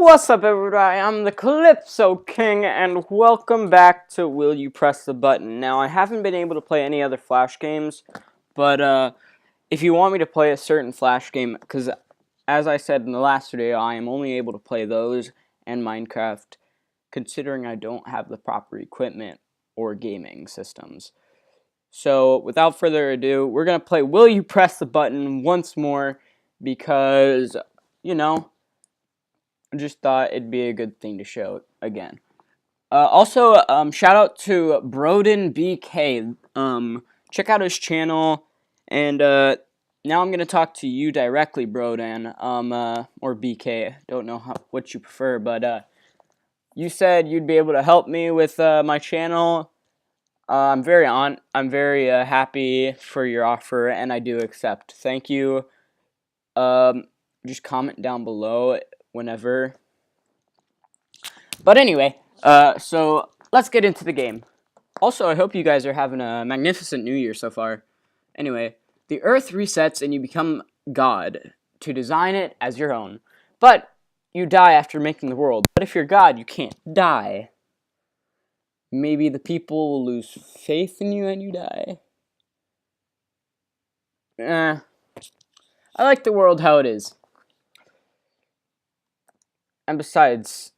What's up, everybody? I'm the Calypso King, and welcome back to Will You Press the Button. Now, I haven't been able to play any other Flash games, but if you want me to play a certain Flash game, because as I said in the last video, I am only able to play those and Minecraft, considering I don't have the proper equipment or gaming systems. So, without further ado, we're going to play Will You Press the Button once more, because, you know, I just thought it'd be a good thing to show again. Also, shout out to Broden BK. Check out his channel, and now I'm gonna talk to you directly, Broden. Or BK. Don't know what you prefer, but you said you'd be able to help me with my channel. I'm very happy for your offer, and I do accept. Thank you. Just comment down below whenever. But anyway, so let's get into the game. Also, I hope you guys are having a magnificent new year so far. Anyway, the Earth resets and you become God to design it as your own. But you die after making the world. But if you're God, you can't die. Maybe the people will lose faith in you and you die. I like the world how it is. And besides,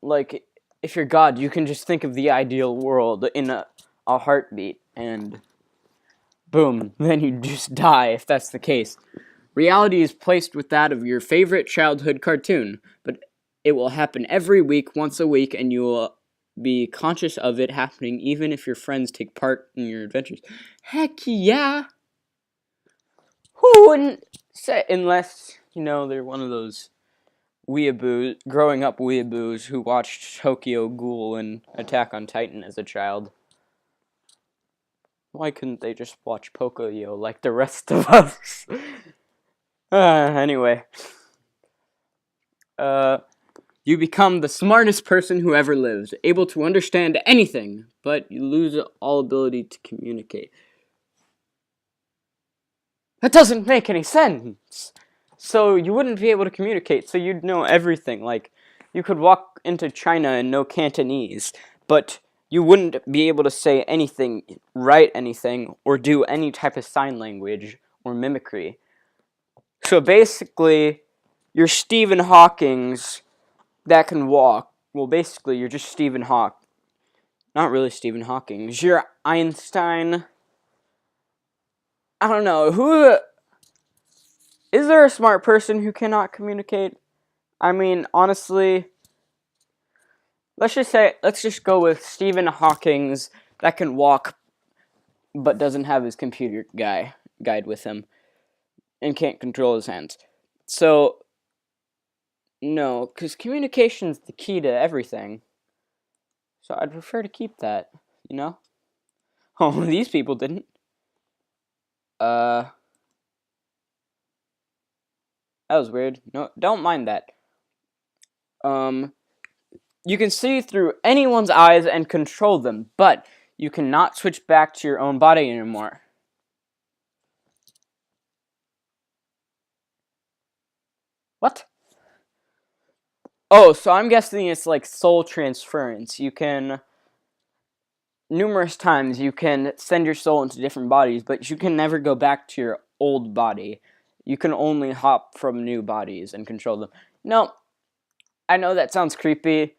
like, if you're God, you can just think of the ideal world in a heartbeat, and boom, then you just die if that's the case. Reality is placed with that of your favorite childhood cartoon, but it will happen every week, once a week, and you will be conscious of it happening even if your friends take part in your adventures. Heck yeah! Who wouldn't say, unless, you know, they're one of those weeaboos, growing up weeaboos who watched Tokyo Ghoul and Attack on Titan as a child. Why couldn't they just watch Pocoyo like the rest of us? Anyway. You become the smartest person who ever lived, able to understand anything, but you lose all ability to communicate. That doesn't make any sense! So you wouldn't be able to communicate, so you'd know everything. Like, you could walk into China and know Cantonese, but you wouldn't be able to say anything, write anything, or do any type of sign language or mimicry. So basically, you're Stephen Hawking's that can walk. Well, basically, you're just Stephen Hawking. Not really Stephen Hawking. You're Einstein. I don't know. Who... Is there a smart person who cannot communicate? I mean, honestly, let's just go with Stephen Hawking's that can walk but doesn't have his computer guide with him and can't control his hands. So, no, because communication's the key to everything. So I'd prefer to keep that, you know? Oh, these people didn't. That was weird. No, don't mind that. You can see through anyone's eyes and control them, but you cannot switch back to your own body anymore. What? Oh, so I'm guessing it's like soul transference. You can... Numerous times you can send your soul into different bodies, but you can never go back to your old body. You can only hop from new bodies and control them. No, I know that sounds creepy,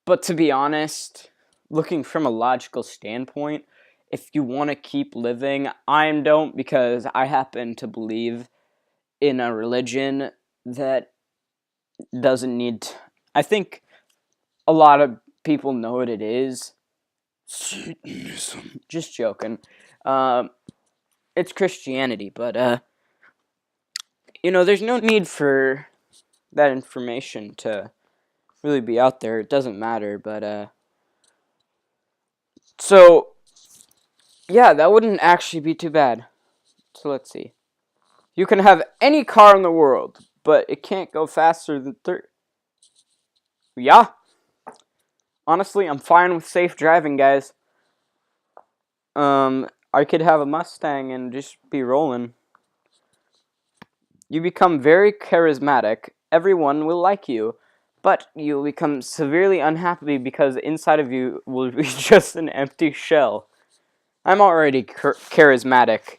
but to be honest, looking from a logical standpoint, if you want to keep living, I don't, because I happen to believe in a religion that doesn't need... I think a lot of people know what it is. Just joking. It's Christianity, but, you know, there's no need for that information to really be out there. It doesn't matter, but, so, yeah, that wouldn't actually be too bad. So let's see. You can have any car in the world, but it can't go faster than 30. Yeah. Honestly, I'm fine with safe driving, guys. I could have a Mustang and just be rolling. You become very charismatic. Everyone will like you, But you'll become severely unhappy because inside of you will be just an empty shell. I'm already charismatic.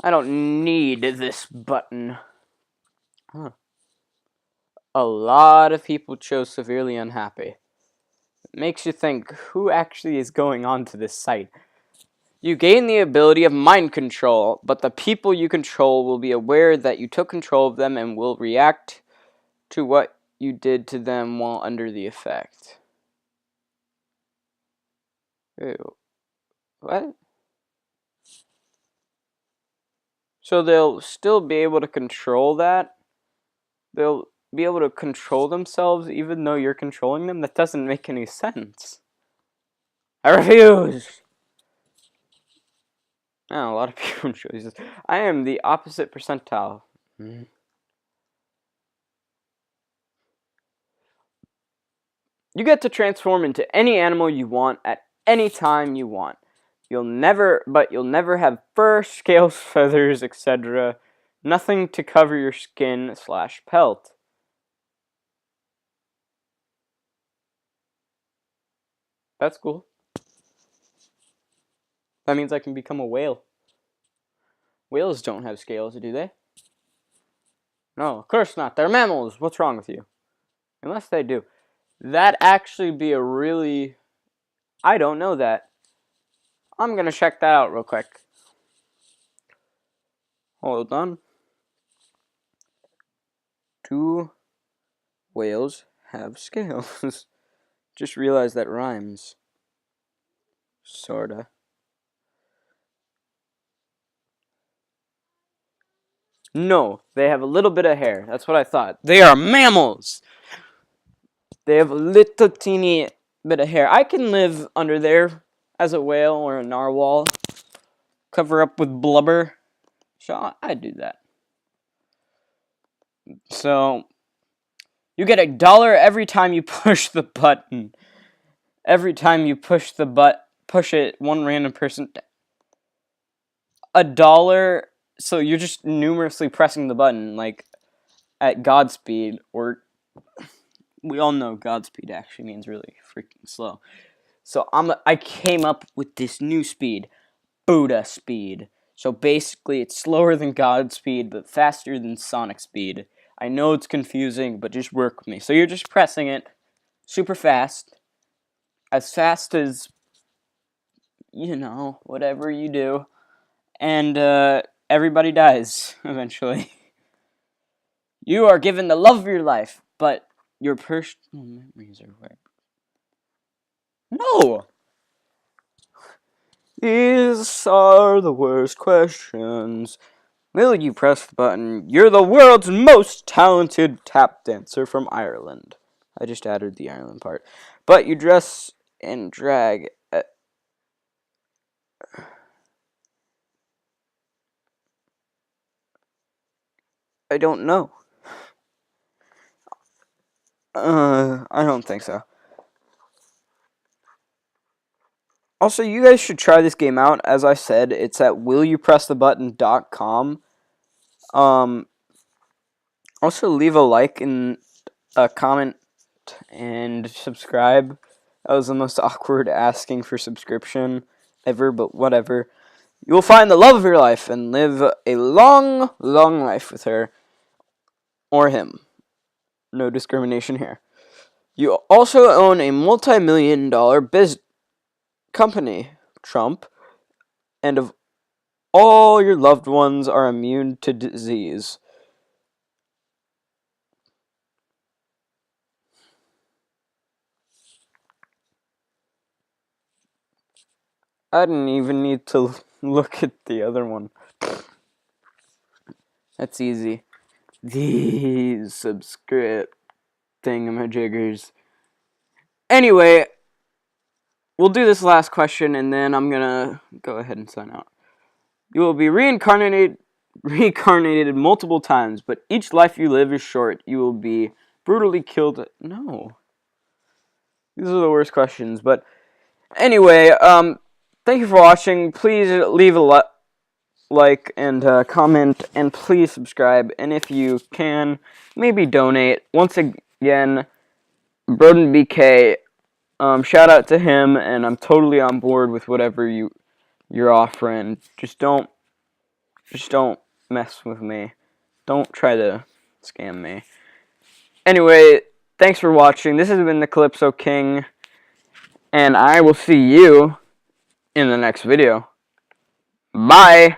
I don't need this button. Huh. A lot of people chose severely unhappy. It makes you think, who actually is going on to this site? You gain the ability of mind control, but the people you control will be aware that you took control of them and will react to what you did to them while under the effect. Ew. What? So they'll still be able to control that? They'll be able to control themselves even though you're controlling them? That doesn't make any sense. I refuse! Oh, a lot of people chose this. I am the opposite percentile. You get to transform into any animal you want at any time you want. You'll never have fur, scales, feathers, etc. Nothing to cover your skin / pelt. That's cool. That means I can become a whale. Whales don't have scales, do they? No, of course not. They're mammals. What's wrong with you? Unless they do. That'd actually be a really... I don't know that. I'm gonna check that out real quick. Hold on. Do whales have scales? Just realized that rhymes. Sorta. No, they have a little bit of hair. That's what I thought. They are mammals! They have a little teeny bit of hair. I can live under there as a whale or a narwhal. Cover up with blubber. So I'd do that. So, you get $1 every time you push the button. Every time you push it, one random person. $1, so you're just numerously pressing the button, like at Godspeed, or we all know Godspeed actually means really freaking slow. So I came up with this new speed, Buddha speed. So basically, it's slower than Godspeed, but faster than Sonic speed. I know it's confusing, but just work with me. So you're just pressing it super fast. As fast as, you know, whatever you do. And everybody dies, eventually. You are given the love of your life, but your personal memories are where? No! These are the worst questions. Will you press the button? You're the world's most talented tap dancer from Ireland. I just added the Ireland part. But you dress and drag at... I don't know. I don't think so. Also, you guys should try this game out. As I said, it's at willyoupressthebutton.com. Also, leave a like and a comment and subscribe. That was the most awkward asking for subscription ever, but whatever. You will find the love of your life and live a long, long life with her or him. No discrimination here. You also own a multi-million-dollar company, Trump, and of all your loved ones are immune to disease. I didn't even need to look at the other one. That's easy. These subscript thingamajiggers. Anyway, we'll do this last question and then I'm gonna go ahead and sign out. You will be reincarnated multiple times, but each life you live is short. You will be brutally killed. No. These are the worst questions, but anyway, thank you for watching. Please leave a like and comment, and please subscribe. And if you can, maybe donate. Once again, Broden BK. Shout out to him, and I'm totally on board with whatever you're offering. Just don't mess with me. Don't try to scam me. Anyway, thanks for watching. This has been the Calypso King, and I will see you in the next video. Bye!